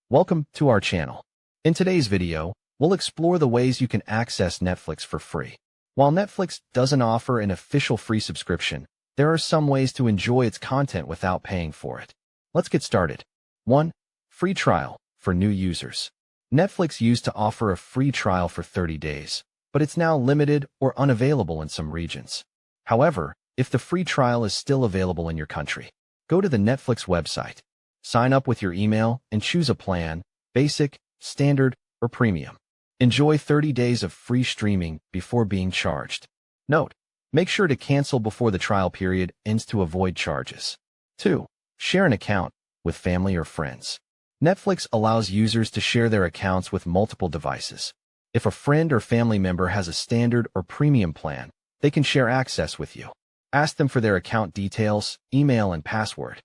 Welcome to our channel. In today's video, we'll explore the ways you can access Netflix for free. While Netflix doesn't offer an official free subscription, there are some ways to enjoy its content without paying for it. Let's get started. 1. Free trial for new users. Netflix used to offer a free trial for 30 days, but it's now limited or unavailable in some regions. However, if the free trial is still available in your country, go to the Netflix website. Sign up with your email and choose a plan, basic, standard, or premium. Enjoy 30 days of free streaming before being charged. Note: make sure to cancel before the trial period ends to avoid charges. 2. Share an account with family or friends. Netflix allows users to share their accounts with multiple devices. If a friend or family member has a standard or premium plan, they can share access with you. Ask them for their account details, email, and password.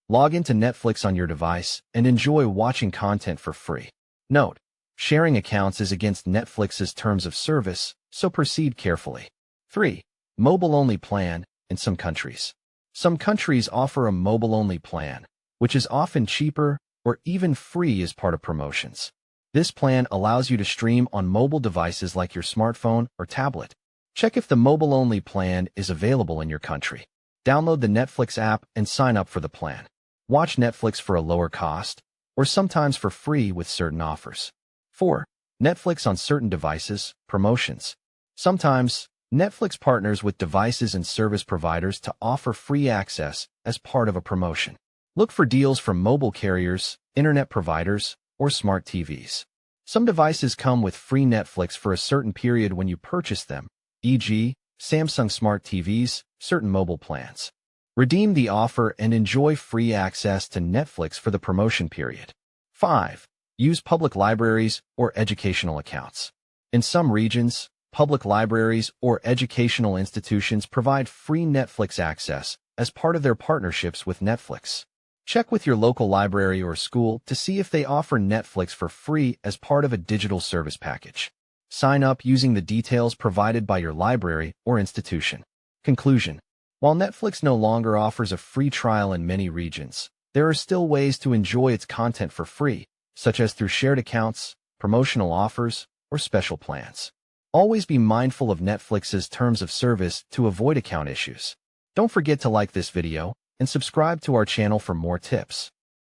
Log into Netflix on your device and enjoy watching content for free. Note: sharing accounts is against Netflix's terms of service, so proceed carefully. 3. Mobile-only plan in some countries. Some countries offer a mobile-only plan, which is often cheaper or even free as part of promotions. This plan allows you to stream on mobile devices like your smartphone or tablet. Check if the mobile-only plan is available in your country. Download the Netflix app and sign up for the plan. Watch Netflix for a lower cost, or sometimes for free with certain offers. 4. Netflix on certain devices, promotions. Sometimes, Netflix partners with devices and service providers to offer free access as part of a promotion. Look for deals from mobile carriers, internet providers, or smart TVs. Some devices come with free Netflix for a certain period when you purchase them, e.g., Samsung Smart TVs, certain mobile plans. Redeem the offer and enjoy free access to Netflix for the promotion period. 5. Use public libraries or educational accounts. In some regions, public libraries or educational institutions provide free Netflix access as part of their partnerships with Netflix. Check with your local library or school to see if they offer Netflix for free as part of a digital service package. Sign up using the details provided by your library or institution. Conclusion: while Netflix no longer offers a free trial in many regions, there are still ways to enjoy its content for free, such as through shared accounts, promotional offers, or special plans. Always be mindful of Netflix's terms of service to avoid account issues. Don't forget to like this video and subscribe to our channel for more tips.